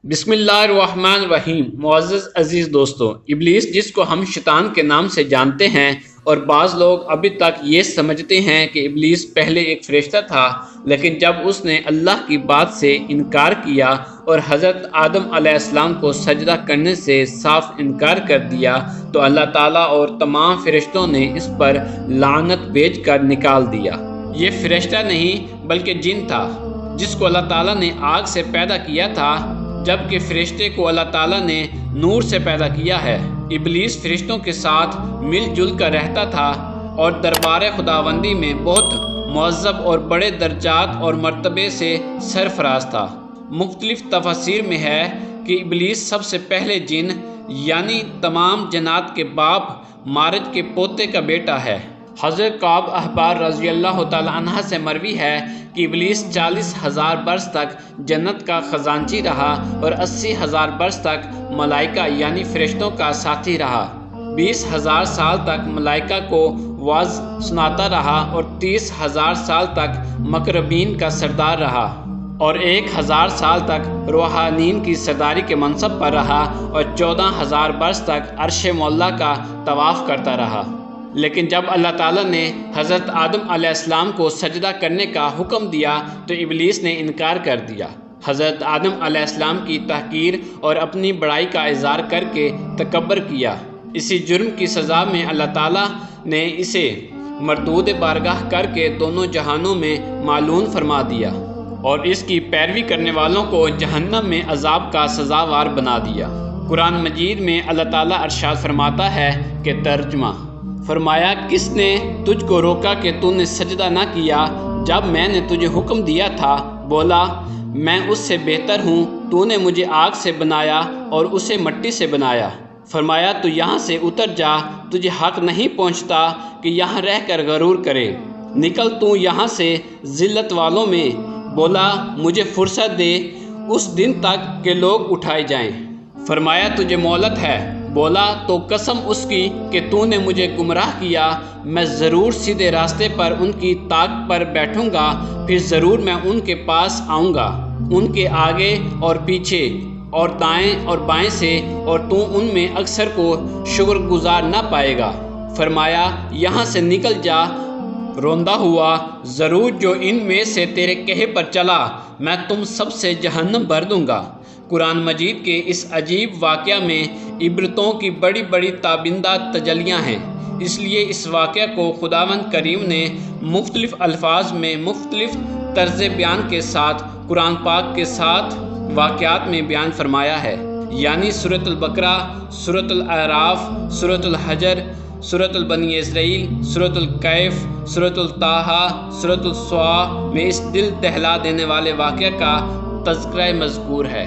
بسم اللہ الرحمن الرحیم۔ معزز عزیز دوستو، ابلیس جس کو ہم شیطان کے نام سے جانتے ہیں اور بعض لوگ ابھی تک یہ سمجھتے ہیں کہ ابلیس پہلے ایک فرشتہ تھا، لیکن جب اس نے اللہ کی بات سے انکار کیا اور حضرت آدم علیہ السلام کو سجدہ کرنے سے صاف انکار کر دیا تو اللہ تعالیٰ اور تمام فرشتوں نے اس پر لعنت بھیج کر نکال دیا۔ یہ فرشتہ نہیں بلکہ جن تھا جس کو اللہ تعالیٰ نے آگ سے پیدا کیا تھا، جبکہ فرشتے کو اللہ تعالیٰ نے نور سے پیدا کیا ہے۔ ابلیس فرشتوں کے ساتھ مل جل کر رہتا تھا اور دربار خداوندی میں بہت معذب اور بڑے درجات اور مرتبے سے سرفراز تھا۔ مختلف تفاسیر میں ہے کہ ابلیس سب سے پہلے جن یعنی تمام جنات کے باپ مارج کے پوتے کا بیٹا ہے۔ حضرت کعب احبار رضی اللہ تعالیٰ عنہ سے مروی ہے کہ ابلیس 40,000 برس تک جنت کا خزانچی رہا اور 80,000 برس تک ملائکہ یعنی فرشتوں کا ساتھی رہا۔ 20,000 سال تک ملائکہ کو واعظ سناتا رہا اور 30,000 سال تک مقربین کا سردار رہا اور 1,000 سال تک روحانین کی سرداری کے منصب پر رہا اور 14,000 برس تک عرش مولا کا طواف کرتا رہا۔ لیکن جب اللہ تعالیٰ نے حضرت آدم علیہ السلام کو سجدہ کرنے کا حکم دیا تو ابلیس نے انکار کر دیا۔ حضرت آدم علیہ السلام کی تحقیر اور اپنی بڑائی کا اظہار کر کے تکبر کیا۔ اسی جرم کی سزا میں اللہ تعالیٰ نے اسے مردود بارگاہ کر کے دونوں جہانوں میں معلوم فرما دیا اور اس کی پیروی کرنے والوں کو جہنم میں عذاب کا سزاوار بنا دیا۔ قرآن مجید میں اللہ تعالیٰ ارشاد فرماتا ہے کہ ترجمہ فرمایا، کس نے تجھ کو روکا کہ تو نے سجدہ نہ کیا جب میں نے تجھے حکم دیا تھا؟ بولا، میں اس سے بہتر ہوں، تو نے مجھے آگ سے بنایا اور اسے مٹی سے بنایا۔ فرمایا، تو یہاں سے اتر جا، تجھے حق نہیں پہنچتا کہ یہاں رہ کر غرور کرے، نکل تو یہاں سے ذلت والوں میں۔ بولا، مجھے فرصت دے اس دن تک کہ لوگ اٹھائے جائیں۔ فرمایا، تجھے مہلت ہے۔ بولا، تو قسم اس کی کہ تو نے مجھے گمراہ کیا، میں ضرور سیدھے راستے پر ان کی طاق پر بیٹھوں گا، پھر ضرور میں ان کے پاس آؤں گا، ان کے آگے اور پیچھے اور دائیں اور بائیں سے، اور تو ان میں اکثر کو شکر گزار نہ پائے گا۔ فرمایا، یہاں سے نکل جا روندا ہوا، ضرور جو ان میں سے تیرے کہے پر چلا میں تم سب سے جہنم بھر دوں گا۔ قرآن مجید کے اس عجیب واقعہ میں عبرتوں کی بڑی بڑی تابندہ تجلیاں ہیں، اس لیے اس واقعہ کو خداوند کریم نے مختلف الفاظ میں مختلف طرز بیان کے ساتھ قرآن پاک کے 7 واقعات میں بیان فرمایا ہے، یعنی سورۃ البقرہ، سورۃ الاعراف، سورۃ الحجر، سورۃ البنی اسرائیل، سورۃ الکہف، سورۃ الطٰہٰ، سورۃ الصوا میں اس دل دہلا دینے والے واقعہ کا تذکرہ مذکور ہے،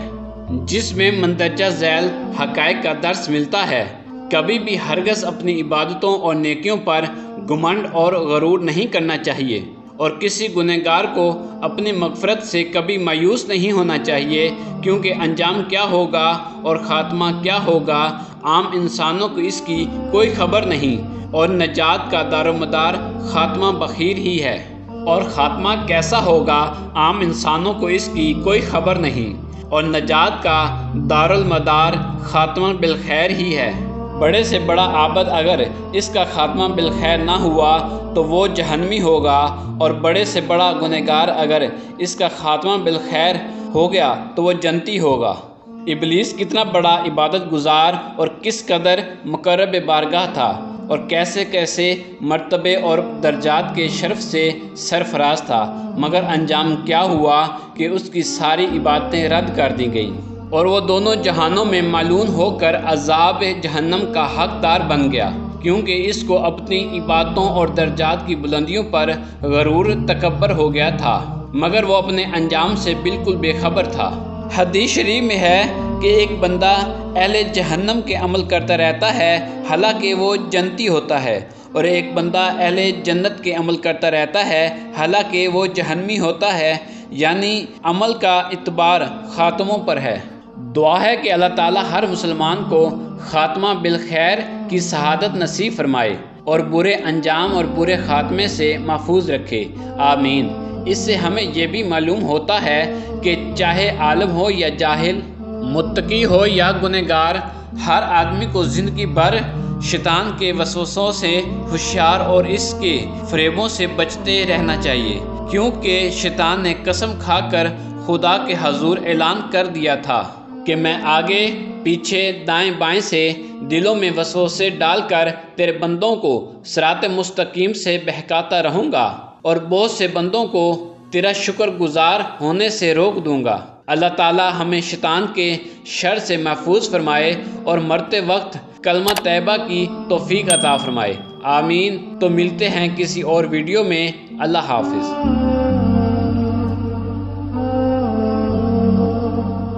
جس میں مندرجہ ذیل حقائق کا درس ملتا ہے۔ کبھی بھی ہرگز اپنی عبادتوں اور نیکیوں پر گھمنڈ اور غرور نہیں کرنا چاہیے، اور کسی گنہگار کو اپنی مغفرت سے کبھی مایوس نہیں ہونا چاہیے، کیونکہ انجام کیا ہوگا اور خاتمہ کیا ہوگا عام انسانوں کو اس کی کوئی خبر نہیں، اور نجات کا دار و مدار خاتمہ بخیر ہی ہے، اور خاتمہ کیسا ہوگا عام انسانوں کو اس کی کوئی خبر نہیں، اور نجات کا دارالمدار خاتمہ بالخیر ہی ہے۔ بڑے سے بڑا عابد اگر اس کا خاتمہ بالخیر نہ ہوا تو وہ جہنمی ہوگا، اور بڑے سے بڑا گنہگار اگر اس کا خاتمہ بالخیر ہو گیا تو وہ جنتی ہوگا۔ ابلیس کتنا بڑا عبادت گزار اور کس قدر مقرب بارگاہ تھا، اور کیسے کیسے مرتبے اور درجات کے شرف سے سرفراز تھا، مگر انجام کیا ہوا کہ اس کی ساری عبادتیں رد کر دی گئیں، اور وہ دونوں جہانوں میں معلوم ہو کر عذاب جہنم کا حقدار بن گیا، کیونکہ اس کو اپنی عبادتوں اور درجات کی بلندیوں پر غرور تکبر ہو گیا تھا، مگر وہ اپنے انجام سے بالکل بے خبر تھا۔ حدیث شریف میں ہے کہ ایک بندہ اہل جہنم کے عمل کرتا رہتا ہے حالانکہ وہ جنتی ہوتا ہے، اور ایک بندہ اہل جنت کے عمل کرتا رہتا ہے حالانکہ وہ جہنمی ہوتا ہے، یعنی عمل کا اعتبار خاتموں پر ہے۔ دعا ہے کہ اللہ تعالیٰ ہر مسلمان کو خاتمہ بالخیر کی سعادت نصیب فرمائے اور برے انجام اور برے خاتمے سے محفوظ رکھے، آمین۔ اس سے ہمیں یہ بھی معلوم ہوتا ہے کہ چاہے عالم ہو یا جاہل، متقی ہو یا گنہگار، ہر آدمی کو زندگی بھر شیطان کے وسوسوں سے ہوشیار اور اس کے فریبوں سے بچتے رہنا چاہیے، کیونکہ شیطان نے قسم کھا کر خدا کے حضور اعلان کر دیا تھا کہ میں آگے پیچھے دائیں بائیں سے دلوں میں وسوسے ڈال کر تیرے بندوں کو صراط مستقیم سے بہکاتا رہوں گا اور بہت سے بندوں کو تیرا شکر گزار ہونے سے روک دوں گا۔ اللہ تعالیٰ ہمیں شیطان کے شر سے محفوظ فرمائے اور مرتے وقت کلمہ طیبہ کی توفیق عطا فرمائے، آمین۔ تو ملتے ہیں کسی اور ویڈیو میں، اللہ حافظ۔